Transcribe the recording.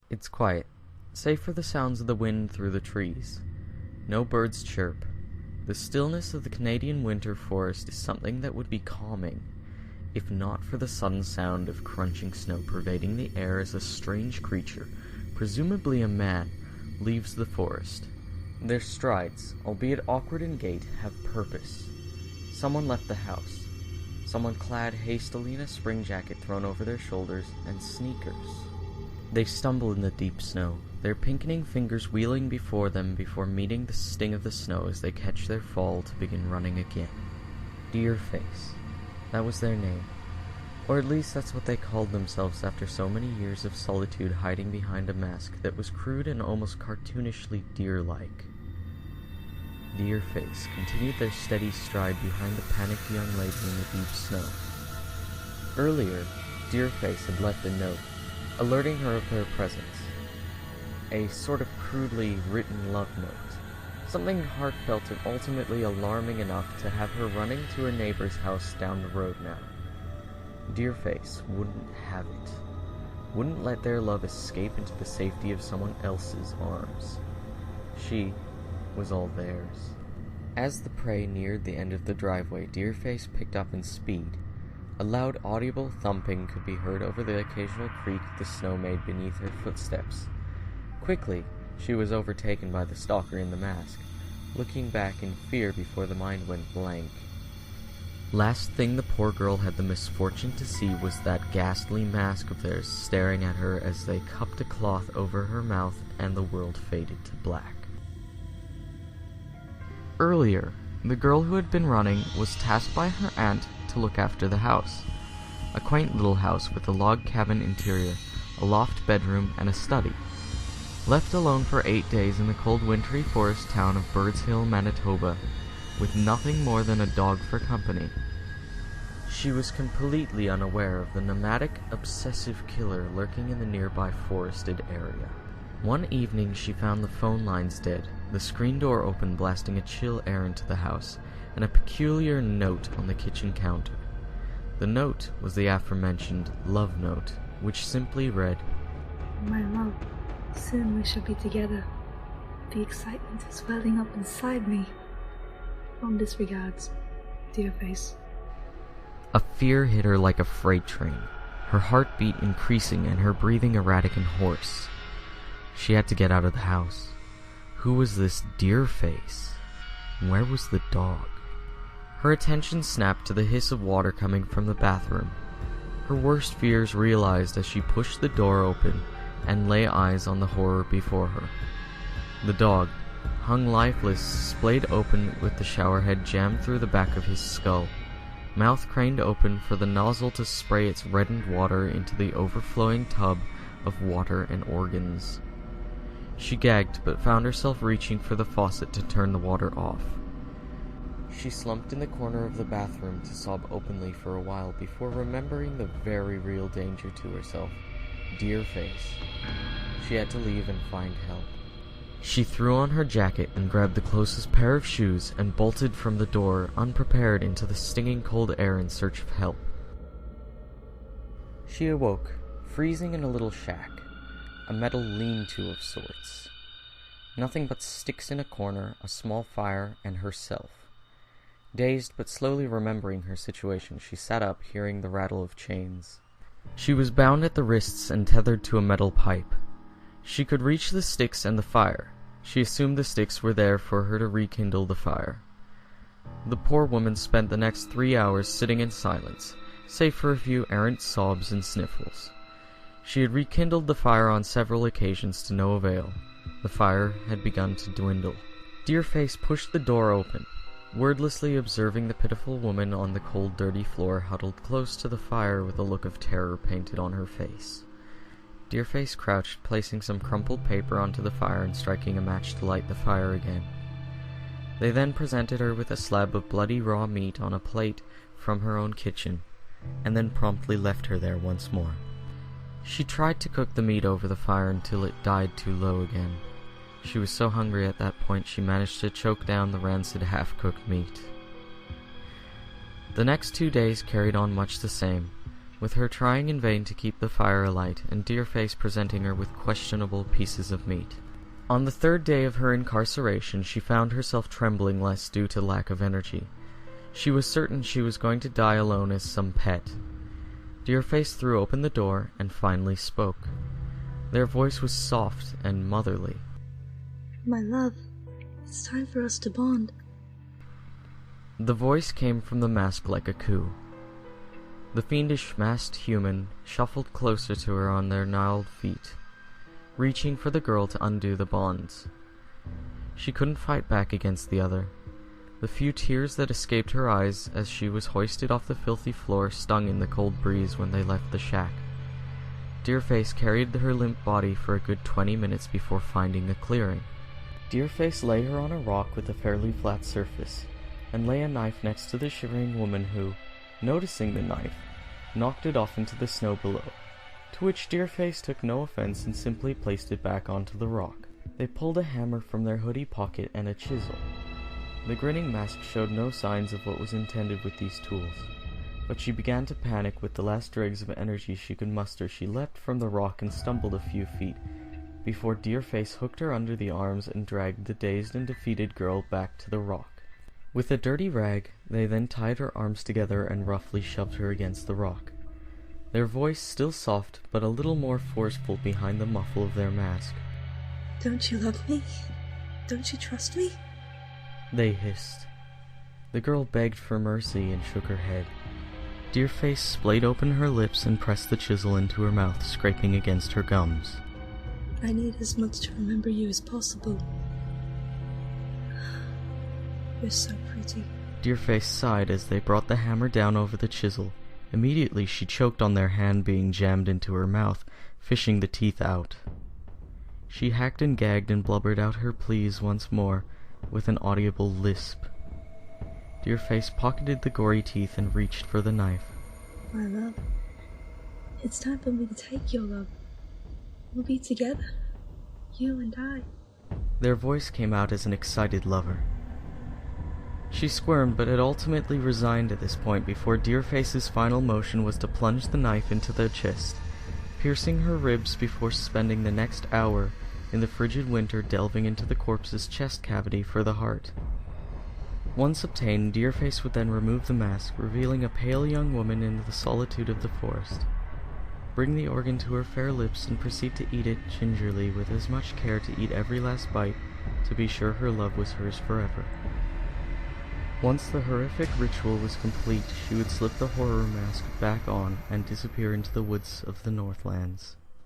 It's quiet, save for the sounds of the wind through the trees. No birds chirp. The stillness of the Canadian winter forest is something that would be calming, if not for the sudden sound of crunching snow pervading the air as a strange creature, presumably a man, leaves the forest. Their strides, albeit awkward in gait, have purpose. Someone left the house. Someone clad hastily in a spring jacket thrown over their shoulders and sneakers. They stumble in the deep snow, their pinkening fingers wheeling before them before meeting the sting of the snow as they catch their fall to begin running again. Deerface. That was their name. Or at least that's what they called themselves after so many years of solitude hiding behind a mask that was crude and almost cartoonishly deer-like. Deerface continued their steady stride behind the panicked young lady in the deep snow. Earlier, Deerface had left a note, alerting her of their presence. A sort of crudely written love note. Something heartfelt and ultimately alarming enough to have her running to her neighbor's house down the road now. Deerface wouldn't have it. Wouldn't let their love escape into the safety of someone else's arms. She was all theirs. As the prey neared the end of the driveway, Deerface picked up in speed. A loud, audible thumping could be heard over the occasional creak the snow made beneath her footsteps. Quickly, she was overtaken by the stalker in the mask, looking back in fear before the mind went blank. Last thing the poor girl had the misfortune to see was that ghastly mask of theirs staring at her as they cupped a cloth over her mouth and the world faded to black. Earlier, the girl who had been running was tasked by her aunt to look after the house. A quaint little house with a log cabin interior, a loft bedroom, and a study. Left alone for 8 days in the cold wintry forest town of Birds Hill, Manitoba, with nothing more than a dog for company. She was completely unaware of the nomadic, obsessive killer lurking in the nearby forested area. One evening she found the phone lines dead, the screen door open blasting a chill air into the house, and a peculiar note on the kitchen counter. The note was the aforementioned love note, which simply read, "My love, soon we shall be together. The excitement is welling up inside me. Fondest regards, Deerface." A fear hit her like a freight train, her heartbeat increasing and her breathing erratic and hoarse. She had to get out of the house. Who was this Deerface? Where was the dog? Her attention snapped to the hiss of water coming from the bathroom. Her worst fears realized as she pushed the door open and lay eyes on the horror before her. The dog, hung lifeless, splayed open with the shower head jammed through the back of his skull, mouth craned open for the nozzle to spray its reddened water into the overflowing tub of water and organs. She gagged, but found herself reaching for the faucet to turn the water off. She slumped in the corner of the bathroom to sob openly for a while before remembering the very real danger to herself. Deerface. She had to leave and find help. She threw on her jacket and grabbed the closest pair of shoes and bolted from the door, unprepared, into the stinging cold air in search of help. She awoke, freezing in a little shack, a metal lean-to of sorts. Nothing but sticks in a corner, a small fire, and herself. Dazed but slowly remembering her situation, she sat up, hearing the rattle of chains. She was bound at the wrists and tethered to a metal pipe. She could reach the sticks and the fire. She assumed the sticks were there for her to rekindle the fire. The poor woman spent the next 3 hours sitting in silence, save for a few errant sobs and sniffles. She had rekindled the fire on several occasions to no avail. The fire had begun to dwindle. Deerface pushed the door open, wordlessly observing the pitiful woman on the cold, dirty floor huddled close to the fire with a look of terror painted on her face. Deerface crouched, placing some crumpled paper onto the fire and striking a match to light the fire again. They then presented her with a slab of bloody raw meat on a plate from her own kitchen, and then promptly left her there once more. She tried to cook the meat over the fire until it died too low again. She was so hungry at that point she managed to choke down the rancid half-cooked meat. The next 2 days carried on much the same. with her trying in vain to keep the fire alight, and Deerface presenting her with questionable pieces of meat. On the third day of her incarceration, she found herself trembling less due to lack of energy. She was certain she was going to die alone as some pet. Deerface threw open the door and finally spoke. Their voice was soft and motherly. My love, it's time for us to bond. The voice came from the mask like a coo. The fiendish masked human shuffled closer to her on their gnarled feet, reaching for the girl to undo the bonds. She couldn't fight back against the other. The few tears that escaped her eyes as she was hoisted off the filthy floor stung in the cold breeze when they left the shack. Deerface carried her limp body for a good 20 minutes before finding a clearing. Deerface lay her on a rock with a fairly flat surface, and lay a knife next to the shivering woman who, noticing the knife, knocked it off into the snow below, to which Deerface took no offense and simply placed it back onto the rock. They pulled a hammer from their hoodie pocket and a chisel. The grinning mask showed no signs of what was intended with these tools, but she began to panic. With the last dregs of energy she could muster, she leapt from the rock and stumbled a few feet, before Deerface hooked her under the arms and dragged the dazed and defeated girl back to the rock. With a dirty rag, they then tied her arms together and roughly shoved her against the rock, their voice still soft but a little more forceful behind the muffle of their mask. Don't you love me? Don't you trust me? They hissed. The girl begged for mercy and shook her head. Deerface splayed open her lips and pressed the chisel into her mouth, scraping against her gums. I need as much to remember you as possible. You're so pretty. Deerface sighed as they brought the hammer down over the chisel. Immediately she choked on their hand being jammed into her mouth, fishing the teeth out. She hacked and gagged and blubbered out her pleas once more, with an audible lisp. Deerface pocketed the gory teeth and reached for the knife. My love, it's time for me to take your love. We'll be together, you and I. Their voice came out as an excited lover. She squirmed, but had ultimately resigned at this point before Deerface's final motion was to plunge the knife into their chest, piercing her ribs before spending the next hour in the frigid winter delving into the corpse's chest cavity for the heart. Once obtained, Deerface would then remove the mask, revealing a pale young woman in the solitude of the forest, bring the organ to her fair lips, and proceed to eat it gingerly with as much care to eat every last bite to be sure her love was hers forever. Once the horrific ritual was complete, she would slip the horror mask back on and disappear into the woods of the Northlands.